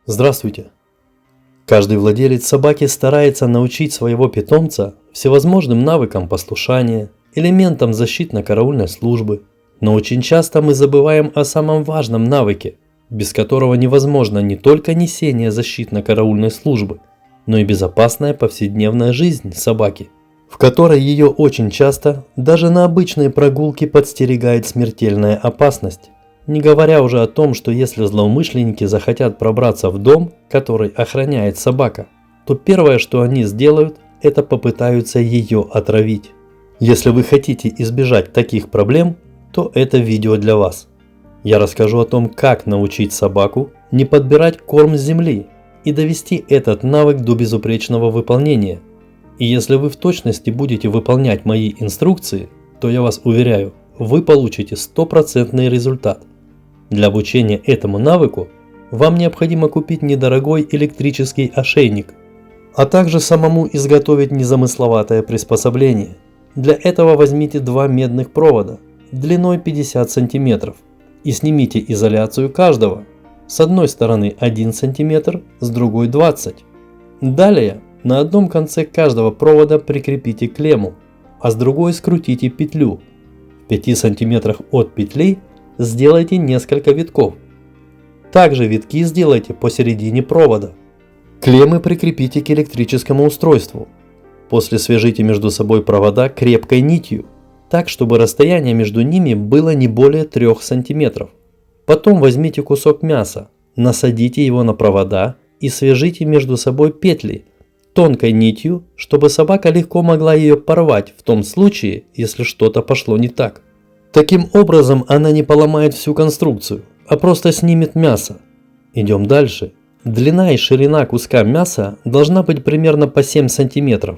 Здравствуйте! Каждый владелец собаки старается научить своего питомца всевозможным навыкам послушания, элементам защитно-караульной службы. Но очень часто мы забываем о самом важном навыке, без которого невозможно не только несение защитно-караульной службы, но и безопасная повседневная жизнь собаки, в которой ее очень часто даже на обычные прогулки подстерегает смертельная опасность. Не говоря уже о том, что если злоумышленники захотят пробраться в дом, который охраняет собака, то первое, что они сделают, это попытаются ее отравить. Если вы хотите избежать таких проблем, то это видео для вас. Я расскажу о том, как научить собаку не подбирать корм с земли и довести этот навык до безупречного выполнения. И если вы в точности будете выполнять мои инструкции, то я вас уверяю, вы получите стопроцентный результат. Для обучения этому навыку вам необходимо купить недорогой электрический ошейник, а также самому изготовить незамысловатое приспособление. Для этого возьмите два медных провода длиной 50 см и снимите изоляцию каждого. С одной стороны 1 см, с другой 20 см. Далее на одном конце каждого провода прикрепите клемму, а с другой скрутите петлю. В 5 см от петли сделайте несколько витков. Также витки сделайте посередине провода. Клеммы прикрепите к электрическому устройству. После свяжите между собой провода крепкой нитью, так чтобы расстояние между ними было не более 3 см. Потом возьмите кусок мяса, насадите его на провода и свяжите между собой петли тонкой нитью, чтобы собака легко могла ее порвать в том случае, если что-то пошло не так. Таким образом она не поломает всю конструкцию, а просто снимет мясо. Идем дальше. Длина и ширина куска мяса должна быть примерно по 7 см,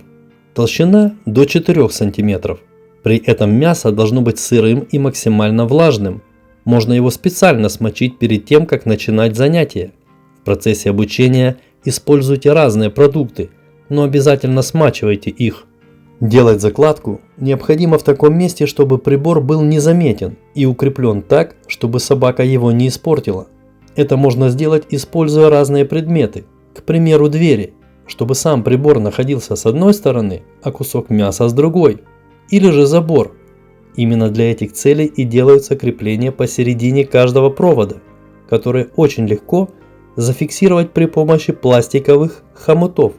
толщина до 4 см. При этом мясо должно быть сырым и максимально влажным. Можно его специально смочить перед тем, как начинать занятие. В процессе обучения используйте разные продукты, но обязательно смачивайте их. Делать закладку необходимо в таком месте, чтобы прибор был незаметен и укреплен так, чтобы собака его не испортила. Это можно сделать, используя разные предметы, к примеру двери, чтобы сам прибор находился с одной стороны, а кусок мяса с другой. Или же забор. Именно для этих целей и делаются крепления посередине каждого провода, которые очень легко зафиксировать при помощи пластиковых хомутов.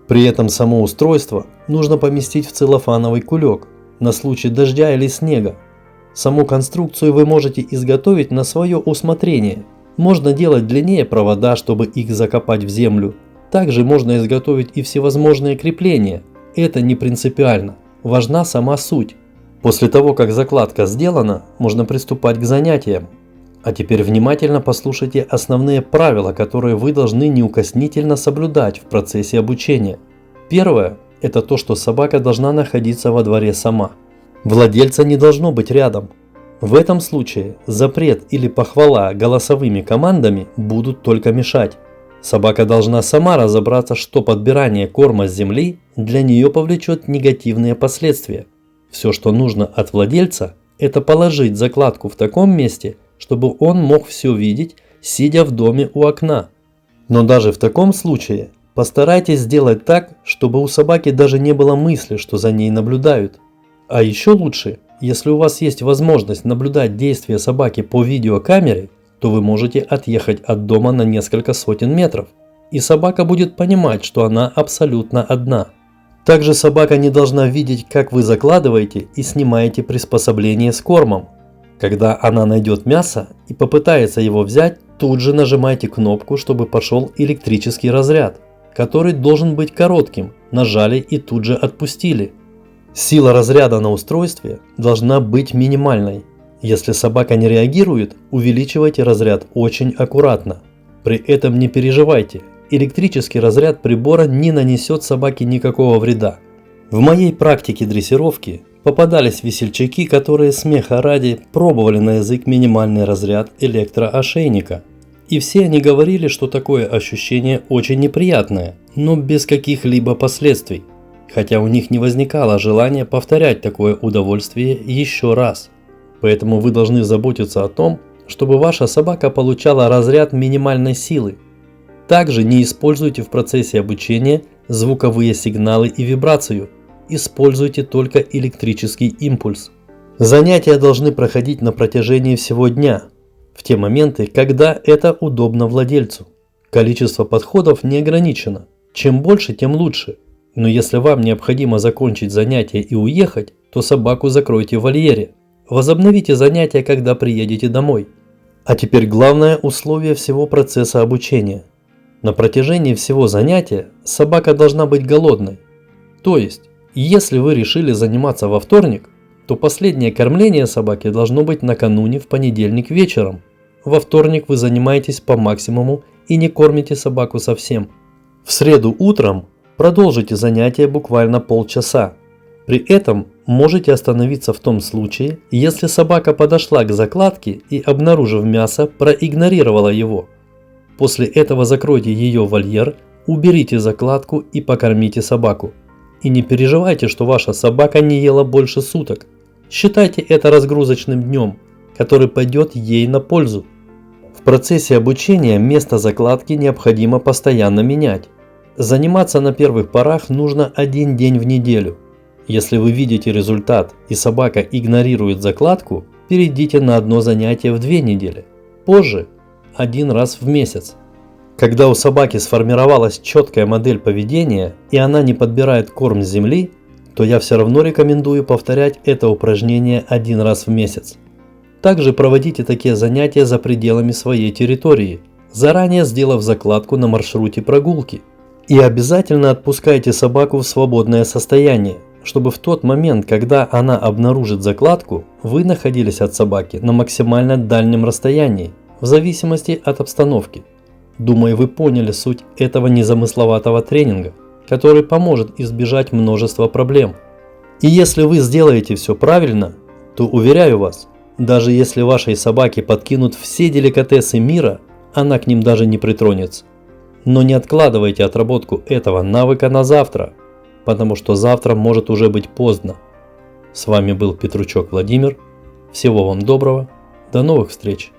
При этом само устройство нужно поместить в целлофановый кулек на случай дождя или снега. Саму конструкцию вы можете изготовить на свое усмотрение. Можно делать длиннее провода, чтобы их закопать в землю. Также можно изготовить и всевозможные крепления. Это не принципиально. Важна сама суть. После того, как закладка сделана, можно приступать к занятиям. А теперь внимательно послушайте основные правила, которые вы должны неукоснительно соблюдать в процессе обучения. Первое – это то, что собака должна находиться во дворе сама. Владельца не должно быть рядом. В этом случае запрет или похвала голосовыми командами будут только мешать. Собака должна сама разобраться, что подбирание корма с земли для нее повлечет негативные последствия. Все, что нужно от владельца, это положить закладку в таком месте, чтобы он мог все видеть, сидя в доме у окна. Но даже в таком случае постарайтесь сделать так, чтобы у собаки даже не было мысли, что за ней наблюдают. А еще лучше, если у вас есть возможность наблюдать действия собаки по видеокамере, то вы можете отъехать от дома на несколько сотен метров, и собака будет понимать, что она абсолютно одна. Также собака не должна видеть, как вы закладываете и снимаете приспособление с кормом. Когда она найдет мясо и попытается его взять, тут же нажимайте кнопку, чтобы пошел электрический разряд, который должен быть коротким. Нажали и тут же отпустили. Сила разряда на устройстве должна быть минимальной. Если собака не реагирует, увеличивайте разряд очень аккуратно. При этом не переживайте, электрический разряд прибора не нанесет собаке никакого вреда. В моей практике дрессировки попадались весельчаки, которые смеха ради пробовали на язык минимальный разряд электроошейника. И все они говорили, что такое ощущение очень неприятное, но без каких-либо последствий. Хотя у них не возникало желания повторять такое удовольствие еще раз. Поэтому вы должны заботиться о том, чтобы ваша собака получала разряд минимальной силы. Также не используйте в процессе обучения звуковые сигналы и вибрацию. Используйте только электрический импульс. Занятия должны проходить на протяжении всего дня, в те моменты, когда это удобно владельцу. Количество подходов не ограничено. Чем больше, тем лучше. Но если вам необходимо закончить занятие и уехать, то собаку закройте в вольере. Возобновите занятия, когда приедете домой. А теперь главное условие всего процесса обучения. На протяжении всего занятия собака должна быть голодной. То есть, если вы решили заниматься во вторник, то последнее кормление собаки должно быть накануне в понедельник вечером. Во вторник вы занимаетесь по максимуму и не кормите собаку совсем. В среду утром продолжите занятие буквально полчаса. При этом можете остановиться в том случае, если собака подошла к закладке и, обнаружив мясо, проигнорировала его. После этого закройте ее в вольер, уберите закладку и покормите собаку. И не переживайте, что ваша собака не ела больше суток. Считайте это разгрузочным днем, который пойдет ей на пользу. В процессе обучения место закладки необходимо постоянно менять. Заниматься на первых порах нужно 1 день в неделю. Если вы видите результат и собака игнорирует закладку, перейдите на одно занятие в 2 недели. Позже – 1 раз в месяц. Когда у собаки сформировалась четкая модель поведения и она не подбирает корм с земли, то я все равно рекомендую повторять это упражнение 1 раз в месяц. Также проводите такие занятия за пределами своей территории, заранее сделав закладку на маршруте прогулки. И обязательно отпускайте собаку в свободное состояние, чтобы в тот момент, когда она обнаружит закладку, вы находились от собаки на максимально дальнем расстоянии, в зависимости от обстановки. Думаю, вы поняли суть этого незамысловатого тренинга, который поможет избежать множества проблем. И если вы сделаете все правильно, то уверяю вас, даже если вашей собаке подкинут все деликатесы мира, она к ним даже не притронется. Но не откладывайте отработку этого навыка на завтра, потому что завтра может уже быть поздно. С вами был Петручок Владимир. Всего вам доброго. До новых встреч.